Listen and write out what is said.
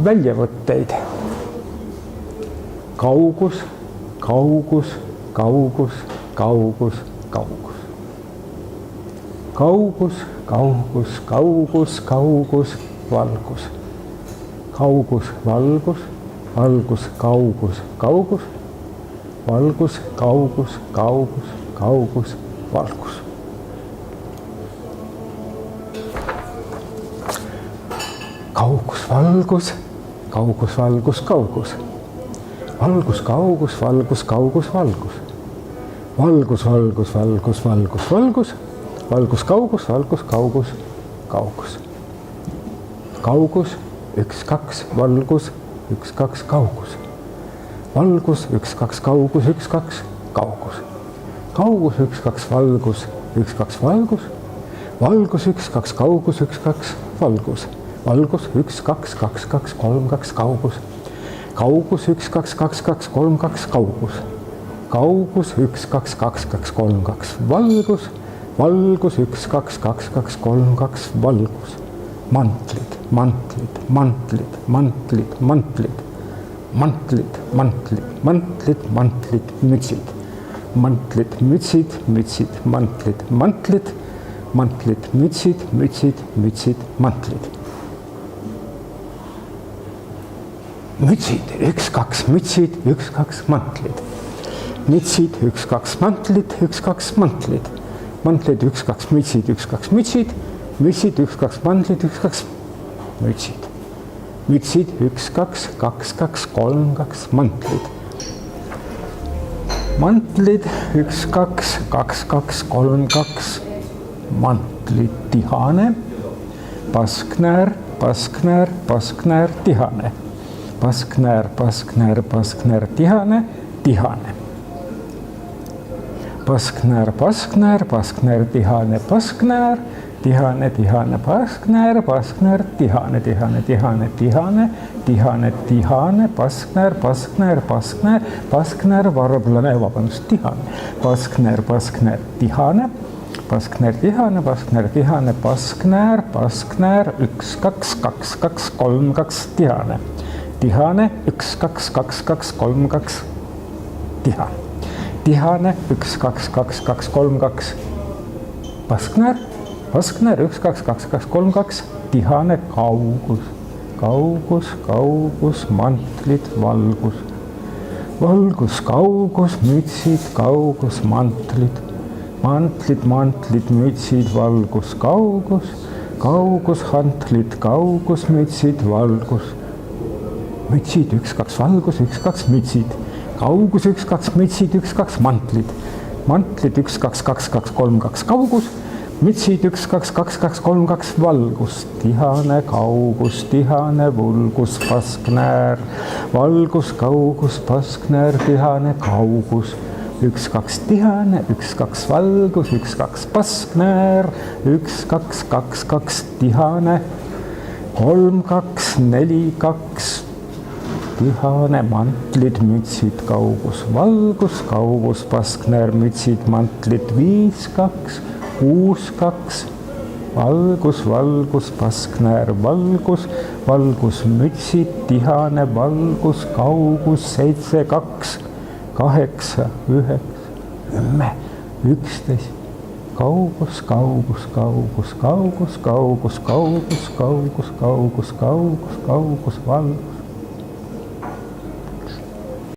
väljavõtteid. Kaugus, kaugus, kaugus, kaugus, kaugus. Kaugus, kaugus, kaugus, kaugus, valgus. Kaugus, valgus, valgus, kaugus, kaugus, valgus, kaugus, kaugus, kaugus, valgus. Kaugus, valgus, kaugus, valgus, kaugus. Valgus, kaugus, valgus, kaugus, valgus. Valgus, valgus, valgus, valgus, valgus. Valgus, kaugus, valgus, kaugus, kaugus. Kaugus, 1, 2, valgus, 1, 2, kaugus. Valgus, 1, 2, kaugus, 1, 2, kaugus. Kaugus, 1, 2, valgus, 1, 2, valgus. Valgus, 1, 2, kaugus, 1, 2, valgus. Valgus, 1, 2, 2, 2, 3, 2, kaugus. Kaugus, 1, 2, 2, 2, 3, 2, kaugus. Kaugus, 1, 2, 2, 2, 3, 2, valgus. Valgus, 1, 2, 2, 2, 3, 2, valgus. Mantlid, mantlid, mantlid, mantlid, mantlid. Mantlid, mantlid, mantlid, mantlid, mütsid. Mantlid, mütsid, mütsid, mantlid, mantlid. Mantlid, mütsid, mütsid, mütsid, mantlid. Mütsid, 1, 2 mütsid, 1, 2 mantlid. Mütsid, 1, 2 mantlid, 1, 2 mantlid. Mantlid, 1, 2 mütsid, 1, 2 mütsid. Mütsid, 1, 2 mantlid, 1, 2 mütsid. Mütsid, 1, 2, 2, 2, 3, 2 mantlid. Mantlid, 1, 2, 2, 2, 3, 2 mantlid. Tihane, pasknäär, pasknäär, pasknäär, tihane. Pasknäär, pasknäär, pasknäär, tihane, tihane. Pasknäär, pasknäär, pasknäär, tihane, pasknäär. Tihane, tihane, pasknäär, pasknäär, tihane, tihane, tihane, tihane, tihane, tihane, pasknäär, pasknäär, pasknäär, pasknäär, varblane, vabandust, tihane. Pasknäär, pasknäär, tihane, pasknäär, tihane, pasknäär, tihane, pasknäär, pasknäär, 1, 2, 2, 2, 3, 2, tihane. Tihane, 1, 2, 2, 2, 3, 2, tihane. Tihane, 1, 2, 2, 2, 3, 2, pasknäär. Pasknäär, 1, 2, 2, 2, 3, 2, tihane, kaugus. Kaugus, kaugus, mantlid, valgus. Valgus, kaugus, mütsid, kaugus, mantlid. Mantlid, mantlid, mütsid, valgus, kaugus. Kaugus, hantlid, kaugus, mütsid, valgus. Mütsid, 1, 2 valgus, 1, 2 mütsid. Kaugus, 1, 2 mütsid, 1, 2 mantlid. Mantlid, 1, 2, 2, 2, 3, 2 kaugus. Mütsid, 1, 2, 2, 2, 3, 2 valgus. Tihane, kaugus, tihane, vulgus, pasknäär. Valgus, kaugus, pasknäär, tihane, kaugus. 1, 2 tihane, 1, 2 valgus, 1, 2 pasknäär. 1, 2, 2, 2 tihane. 3, 2, 4, 2 tihane, mantlid, mütsid, kaugus, valgus, kaugus, pasknäär, mütsid, mantlid, 5, 2, 6, 2, valgus, valgus, pasknäär, valgus, valgus, mütsid, tihane, valgus, kaugus, 7, 2, 8, 9, 10, 11, kaugus, kaugus, kaugus, kaugus, kaugus, kaugus, kaugus, kaugus, kaugus, kaugus, valgus.